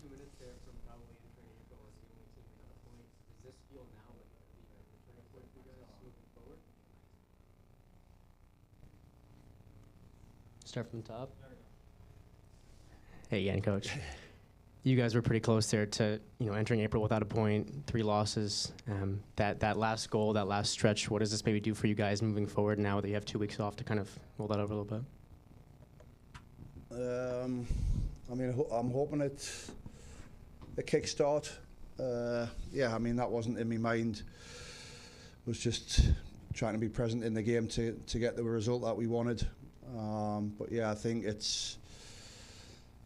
2 minutes there from probably entering April as the only team without a point. Does this feel now like the turning point for you guys moving forward? Start from the top. Hey, again, Coach. You guys were pretty close there to entering April without a point, 3 losses. That last goal, that last stretch. What does this maybe do for you guys moving forward now that you have 2 weeks off to kind of roll that over a little bit? I mean, I'm hoping it's a kickstart. Yeah, I mean, that wasn't in my mind. It was just trying to be present in the game to get the result that we wanted. But yeah, I think it's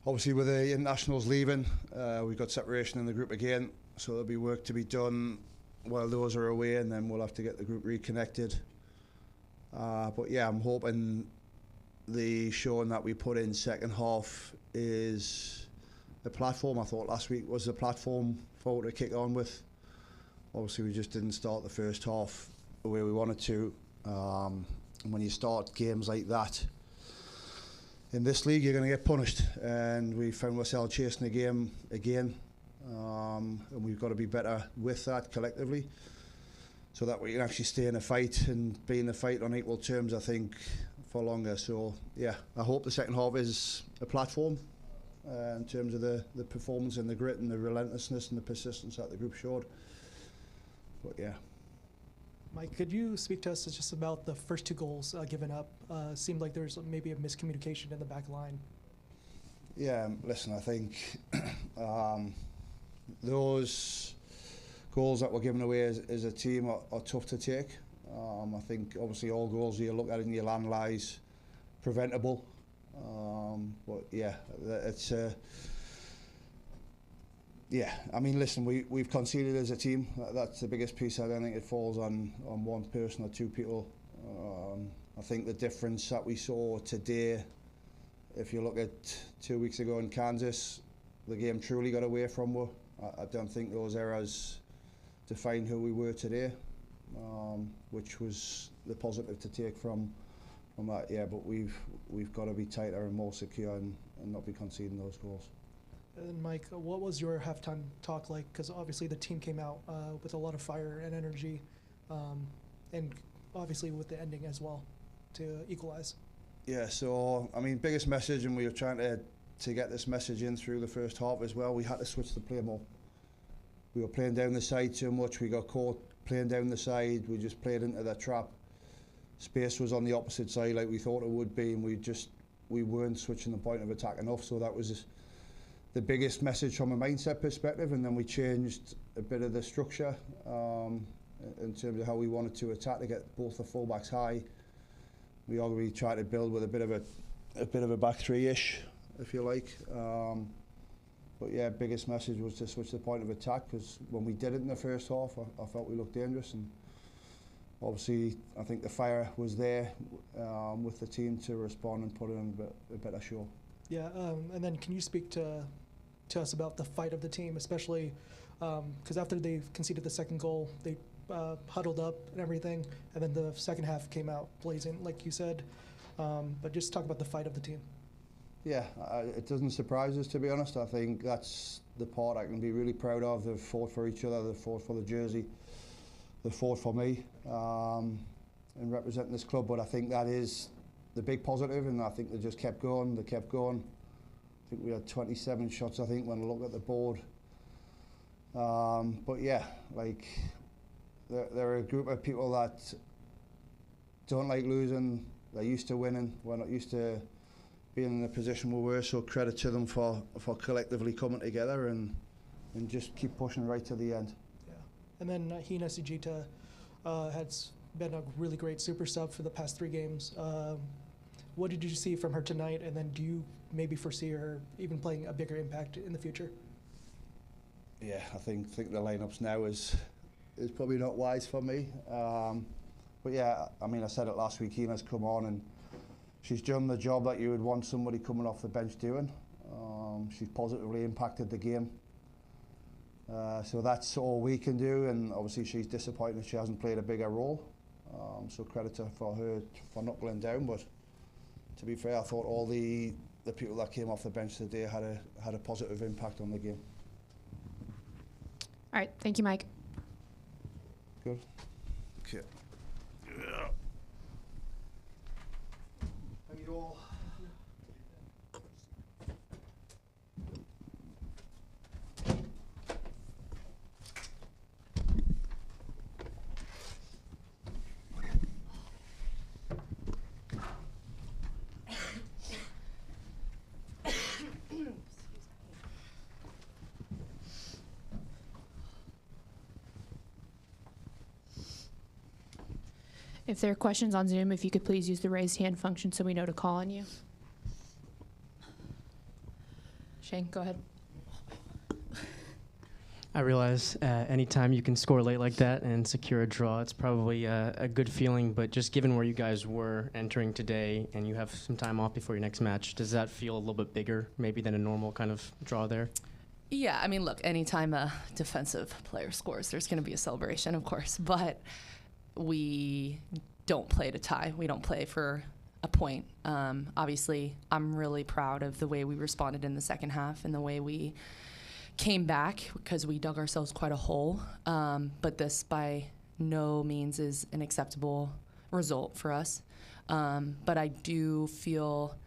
obviously with the internationals leaving, we've got separation in the group again, so there'll be work to be done while those are away, and then we'll have to get the group reconnected. But yeah, I'm hoping the showing that we put in second half is the platform. I thought last week was the platform for to kick on with. Obviously, we just didn't start the first half the way we wanted to. And when you start games like that, in this league, you're going to get punished, and we found ourselves chasing the game again, and we've got to be better with that collectively, so that we can actually stay in a fight and be in a fight on equal terms, I think, for longer. So yeah, I hope the second half is a platform in terms of the performance and the grit and the relentlessness and the persistence that the group showed. But yeah. Mike, could you speak to us just about the first 2 goals given up? Seemed like there's maybe a miscommunication in the back line. Yeah, listen, I think those goals that were given away as a team are tough to take. I think obviously all goals you look at and you'll analyse preventable. But yeah, it's yeah, I mean, listen, we've conceded as a team. That's the biggest piece. I don't think it falls on one person or 2 people. I think the difference that we saw today, if you look at 2 weeks ago in Kansas, the game truly got away from us. I don't think those errors define who we were today, which was the positive to take from that. Yeah, but we've got to be tighter and more secure and not be conceding those goals. And Mike, what was your halftime talk like? Because obviously the team came out with a lot of fire and energy, and obviously with the ending as well to equalize. Yeah, so I mean, biggest message, and we were trying to get this message in through the first half as well. We had to switch the play more. We were playing down the side too much. We got caught playing down the side. We just played into that trap. Space was on the opposite side like we thought it would be, and we weren't switching the point of attack enough. So that was the biggest message from a mindset perspective, and then we changed a bit of the structure in terms of how we wanted to attack to get both the fullbacks high. We already tried to build with a bit of a back 3-ish, if you like. But yeah, biggest message was to switch the point of attack, because when we did it in the first half, I felt we looked dangerous, and obviously I think the fire was there with the team to respond and put in a better show. Yeah, and then can you speak to us about the fight of the team, especially because after they conceded the second goal, they huddled up and everything, and then the second half came out blazing, like you said. But just talk about the fight of the team. Yeah, it doesn't surprise us, to be honest. I think that's the part I can be really proud of. They've fought for each other, they've fought for the jersey, they've fought for me in representing this club. But I think that is the big positive, and I think they just kept going, I think we had 27 shots, I think, when I look at the board. But yeah, like, there are a group of people that don't like losing, they're used to winning. We're not used to being in the position we were, so credit to them for collectively coming together and just keep pushing right to the end. Yeah, and then Hina Sujita has been a really great super sub for the past 3 games. What did you see from her tonight, and then do you maybe foresee her even playing a bigger impact in the future? Yeah, I think the lineups now is probably not wise for me. But yeah, I mean, I said it last week, Hina's come on and she's done the job that you would want somebody coming off the bench doing. She's positively impacted the game. So that's all we can do, and obviously she's disappointed she hasn't played a bigger role. So credit for her for knuckling down, but to be fair, I thought all the the people that came off the bench today had a positive impact on the game. All right, thank you, Mike. Good. Okay. Thank you all. If there are questions on Zoom, if you could please use the raised hand function so we know to call on you. Shane, go ahead. I realize anytime you can score late like that and secure a draw, it's probably a good feeling. But just given where you guys were entering today and you have some time off before your next match, does that feel a little bit bigger maybe than a normal kind of draw there? Yeah, I mean, look, anytime a defensive player scores, there's going to be a celebration, of course. But we don't play to tie. We don't play for a point. Obviously, I'm really proud of the way we responded in the second half and the way we came back, because we dug ourselves quite a hole. But this by no means is an acceptable result for us. But I do feel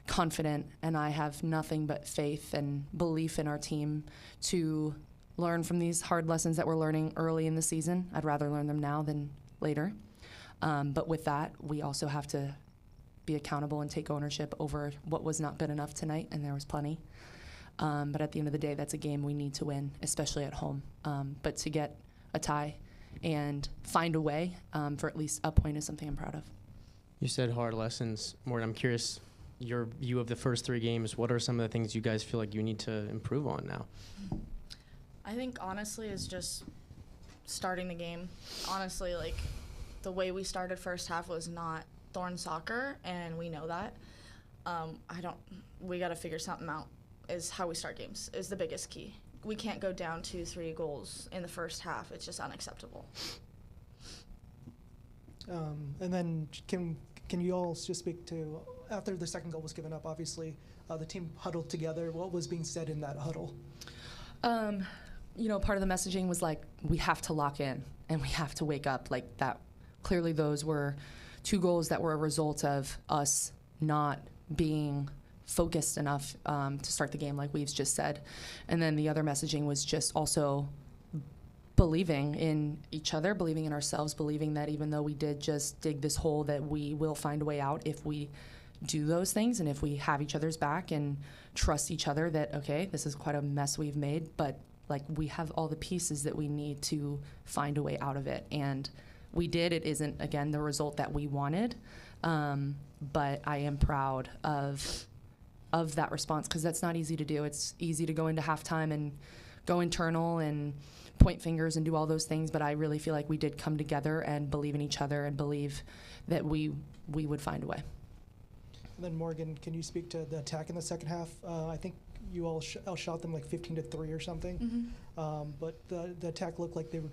confident, and I have nothing but faith and belief in our team to learn from these hard lessons that we're learning early in the season. I'd rather learn them now than later. But with that, we also have to be accountable and take ownership over what was not good enough tonight, and there was plenty. But at the end of the day, that's a game we need to win, especially at home. But to get a tie and find a way for at least a point is something I'm proud of. You said hard lessons. Morgan, I'm curious, your view of the first 3 games, what are some of the things you guys feel like you need to improve on now? I think honestly is just starting the game. Honestly, like the way we started first half was not Thorns soccer, and we know that. We got to figure something out. Is how we start games is the biggest key. We can't go down 2-3 goals in the first half. It's just unacceptable. And then can you all just speak to, after the second goal was given up, obviously, the team huddled together. What was being said in that huddle? You know, part of the messaging was like, we have to lock in and we have to wake up like that. Clearly those were 2 goals that were a result of us not being focused enough to start the game, like we've just said. And then the other messaging was just also believing in each other, believing in ourselves, believing that even though we did just dig this hole, that we will find a way out if we do those things and if we have each other's back and trust each other that, okay, this is quite a mess we've made, but like we have all the pieces that we need to find a way out of it. And we did. It isn't, again, the result that we wanted, but I am proud of that response, because that's not easy to do. It's easy to go into halftime and go internal and point fingers and do all those things, but I really feel like we did come together and believe in each other and believe that we would find a way. And then Morgan, can you speak to the attack in the second half? I think you all outshot them like 15-3 or something. Mm-hmm. But the attack looked like they were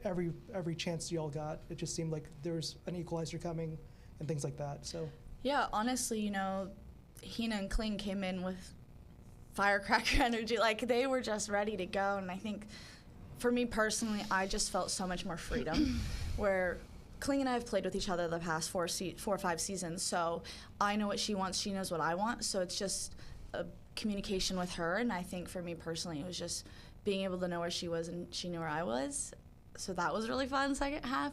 every chance you all got. It just seemed like there was an equalizer coming and things like that. So Yeah, honestly, you know, Hina and Kling came in with firecracker energy. Like, they were just ready to go. And I think, for me personally, I just felt so much more freedom. Where Kling and I have played with each other the past 4 or 5 seasons, so I know what she wants, she knows what I want. So it's just a communication with her. And I think for me personally, it was just being able to know where she was and she knew where I was. So that was really fun second half.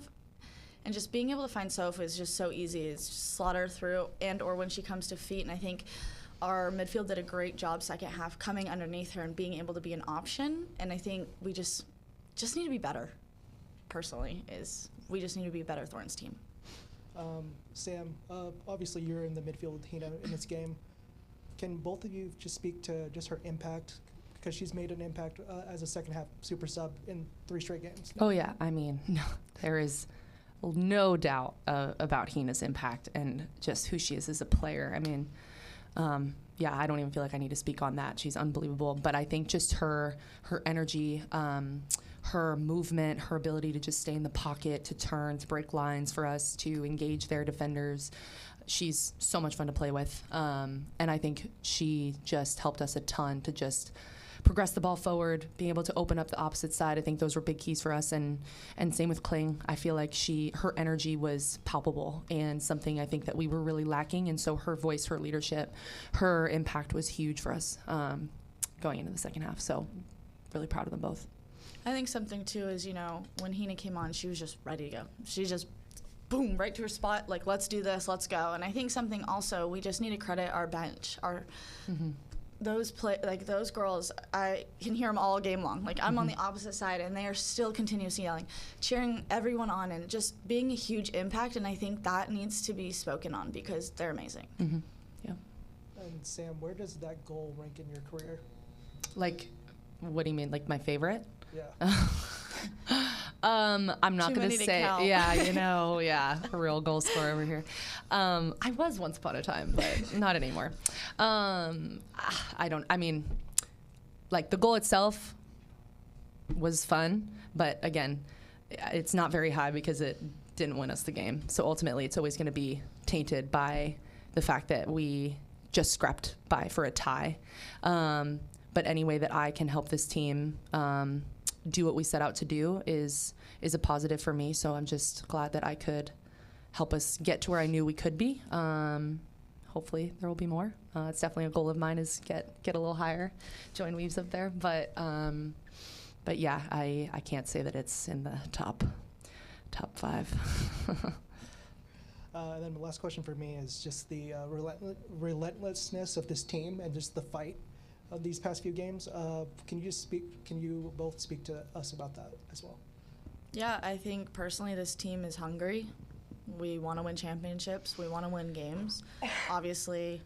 And just being able to find Soph is just so easy. It's just slaughter through, and or when she comes to feet. And I think our midfield did a great job second half coming underneath her and being able to be an option. And I think we just need to be better, personally, we just need to be a better Thorns team. Sam, obviously you're in the midfield, Hina, in this game. Can both of you just speak to just her impact? Because she's made an impact as a second half super sub in 3 straight games. Oh yeah, I mean, no, there is no doubt about Hina's impact and just who she is as a player. I mean, yeah, I don't even feel like I need to speak on that. She's unbelievable. But I think just her energy, her movement, her ability to just stay in the pocket, to turn, to break lines for us, to engage their defenders, she's so much fun to play with. And I think she just helped us a ton to just progress the ball forward, being able to open up the opposite side. I think those were big keys for us. And same with Kling. I feel like her energy was palpable and something I think that we were really lacking. And so her voice, her leadership, her impact was huge for us going into the second half. So really proud of them both. I think something too is, when Hina came on, she was just ready to go. She just boom, right to her spot, like, let's do this, let's go. And I think something also, we just need to credit our bench, those girls, I can hear them all game long. Like, I'm on the opposite side, and they are still continuously yelling, cheering everyone on, and just being a huge impact. And I think that needs to be spoken on because they're amazing. Yeah. And Sam, where does that goal rank in your career? Like, what do you mean? Like my favorite? Yeah. I'm not Too going many to to say, count. yeah, a real goal scorer over here. I was once upon a time, but not anymore. Like the goal itself was fun, but again, it's not very high because it didn't win us the game. So ultimately, it's always going to be tainted by the fact that we just scrapped by for a tie. But any way that I can help this team do what we set out to do is a positive for me. So I'm just glad that I could help us get to where I knew we could be. Hopefully there will be more. It's definitely a goal of mine is get a little higher, join Weaves up there. But yeah, I can't say that it's in the top 5. And then the last question for me is just the relentlessness of this team and just the fight of these past few games. Can you both speak to us about that as well? Yeah, I think personally this team is hungry. We want to win championships. We want to win games. Obviously,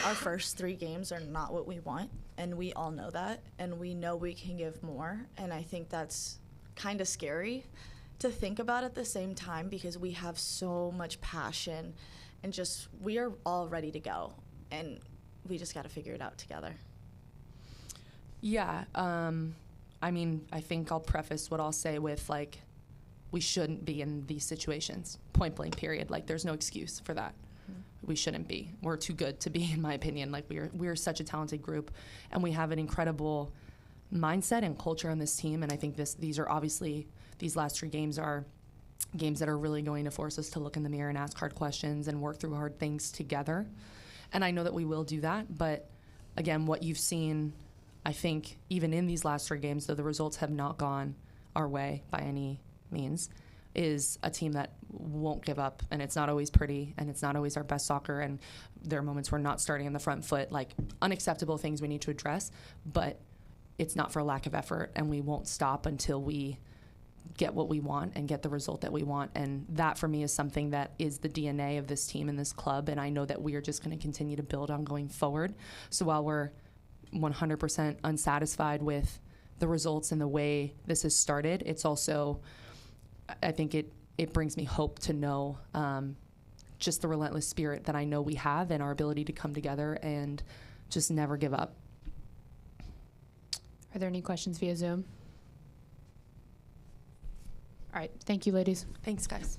our first 3 games are not what we want, and we all know that, and we know we can give more, and I think that's kind of scary to think about at the same time because we have so much passion and just we are all ready to go, and we just got to figure it out together. Yeah, I think I'll preface what I'll say with, like, we shouldn't be in these situations, point blank, period. Like, there's no excuse for that. We shouldn't be. We're too good to be, in my opinion. Like, we're such a talented group, and we have an incredible mindset and culture on this team, and I think these are obviously, these last 3 games are games that are really going to force us to look in the mirror and ask hard questions and work through hard things together. And I know that we will do that, but again, what you've seen, I think, even in these last 3 games, though the results have not gone our way by any means, is a team that won't give up, and it's not always pretty, and it's not always our best soccer, and there are moments we're not starting on the front foot, like unacceptable things we need to address, but it's not for lack of effort, and we won't stop until we get what we want and get the result that we want. And that for me is something that is the DNA of this team and this club, and I know that we are just going to continue to build on going forward. So while we're 100% unsatisfied with the results and the way this has started, it's also, I think it brings me hope to know just the relentless spirit that I know we have and our ability to come together and just never give up. Are there any questions via Zoom? All right. Thank you, ladies. Thanks, guys.